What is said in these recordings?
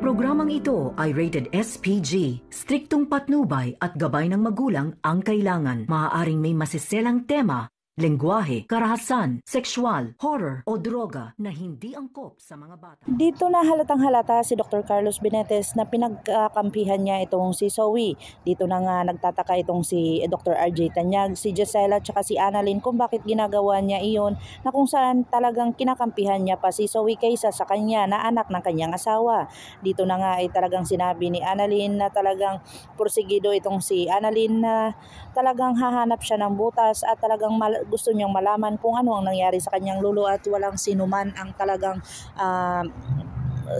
Ang programang ito ay rated SPG. Striktong patnubay at gabay ng magulang ang kailangan. Maaaring may masiselang tema, lengguwahe, karahasan, sexual, horror o droga na hindi angkop sa mga bata. Dito na halatang halata si Dr. Carlos Benetes na pinagkakampihan niya itong si Zoe. Dito na nga nagtataka itong si Dr. RJ Tanyag, si Gisela at si Annalyn kung bakit ginagawa niya iyon, na kung saan talagang kinakampihan niya pa si Zoe kaysa sa kanya na anak ng kanyang asawa. Dito na nga ay talagang sinabi ni Annalyn na talagang porsigido itong si Annalyn na talagang hahanap siya ng butas at talagang gusto niyang malaman kung ano ang nangyari sa kanyang lolo at walang sinuman ang talagang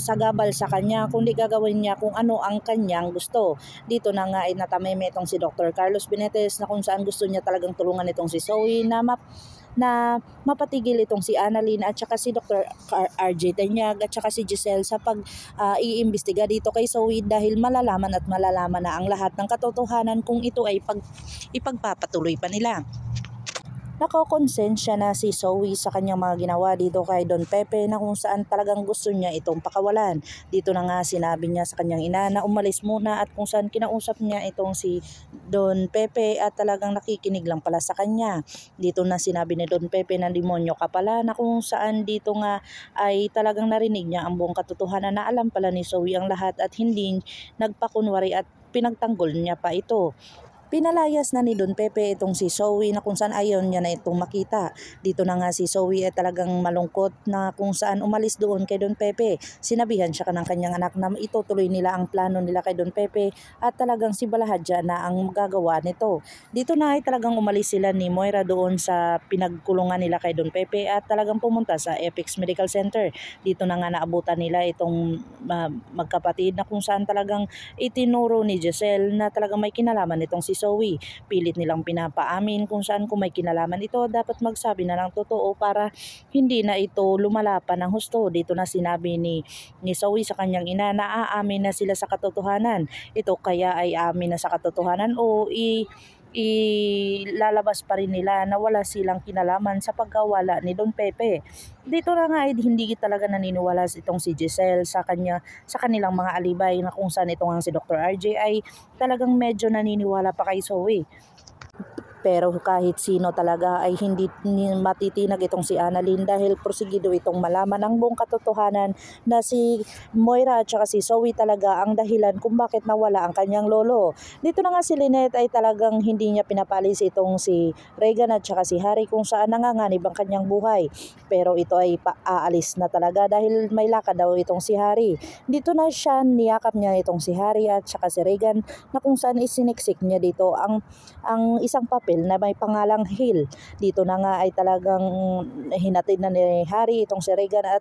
sagabal sa kanya, kundi gagawin niya kung ano ang kanyang gusto. Dito na nga ay natameme itong si Dr. Carlos Benetes na kung saan gusto niya talagang tulungan itong si Zoe na mapatigil itong si Annalyn at saka si Dr. RJ Tanyag at saka si Giselle sa iimbestiga dito kay Zoe dahil malalaman na ang lahat ng katotohanan kung ito ay ipagpapatuloy pa nila. Nakokonsensya na si Zoe sa kanyang mga ginawa dito kay Don Pepe na kung saan talagang gusto niya itong pakawalan. Dito na nga sinabi niya sa kanyang ina na umalis muna at kung saan kinausap niya itong si Don Pepe at talagang nakikinig lang pala sa kanya. Dito na sinabi ni Don Pepe na demonyo ka pala, na kung saan dito nga ay talagang narinig niya ang buong katotohanan na alam pala ni Zoe ang lahat at hindi nagpakunwari at pinagtanggol niya pa ito. Pinalayas na ni Don Pepe itong si Zoe na kung saan ayaw niya na itong makita. Dito na nga si Zoe ay talagang malungkot na kung saan umalis doon kay Don Pepe. Sinabihan siya ng kanyang anak na itutuloy nila ang plano nila kay Don Pepe at talagang si Balahadja na ang gagawa nito. Dito na ay talagang umalis sila ni Moira doon sa pinagkulungan nila kay Don Pepe at talagang pumunta sa Apex Medical Center. Dito na nga naabutan nila itong magkapatid na kung saan talagang itinuro ni Giselle na talagang may kinalaman itong si Zoe. Pilit nilang pinapaamin kung saan kung may kinalaman ito, dapat magsabi na ng totoo para hindi na ito lumala pa ng husto. Dito na sinabi ni Zoe sa kanyang ina na aamin na sila sa katotohanan. Ito kaya ay amin na sa katotohanan o ilalabas pa rin nila na wala silang kinalaman sa pagkawala ni Don Pepe. Dito na nga ay hindi talaga naniniwala itong si Giselle sa kanilang mga alibay na kung saan itong si Dr. RJ ay talagang medyo naniniwala pa kay Zoe. Pero kahit sino talaga ay hindi matitinag itong si Annalyn dahil porsigido itong malaman ang buong katotohanan na si Moira at saka si Zoe talaga ang dahilan kung bakit nawala ang kanyang lolo. Dito na nga si Lynette ay talagang hindi niya pinapalis itong si Regan at saka si Harry kung saan nanganganib ang kanyang buhay. Pero ito ay aalis na talaga dahil may lakad daw itong si Harry. Dito na siya niyakap niya itong si Harry at saka si Regan na kung saan isiniksik niya dito ang isang papel na may pangalang Hill. Dito na nga ay talagang hinatid na ni Harry itong si Regan at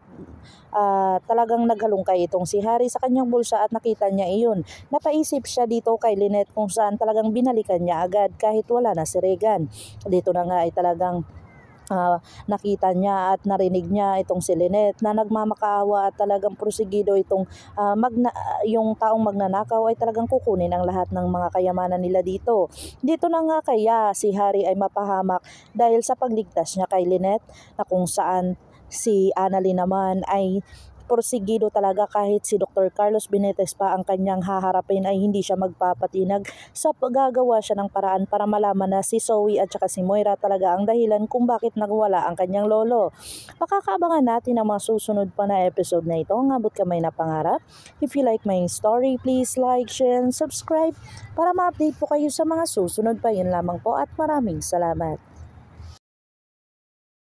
talagang naghalungkay itong si Harry sa kanyang bulsa at nakita niya iyon. Napaisip siya dito kay Lynette kung saan talagang binalikan niya agad kahit wala na si Regan. Dito na nga ay talagang nakita niya at narinig niya itong si Lynette na nagmamakaawa at talagang porsigido itong yung taong magnanakaw ay talagang kukunin ang lahat ng mga kayamanan nila dito. Dito na nga kaya si Harry ay mapahamak dahil sa pagligtas niya kay Lynette na kung saan si Annalyn naman ay porsigido talaga kahit si Dr. Carlos Benetes pa ang kanyang haharapin ay hindi siya magpapatinag sa paggagawa siya ng paraan para malaman na si Zoe at saka si Moira talaga ang dahilan kung bakit nagwala ang kanyang lolo. Makakaabangan natin ang mga susunod pa na episode na ito. Ang abot kamay na pangarap. If you like my story, please like, share, and subscribe para ma-update po kayo sa mga susunod pa. Yun lamang po at maraming salamat.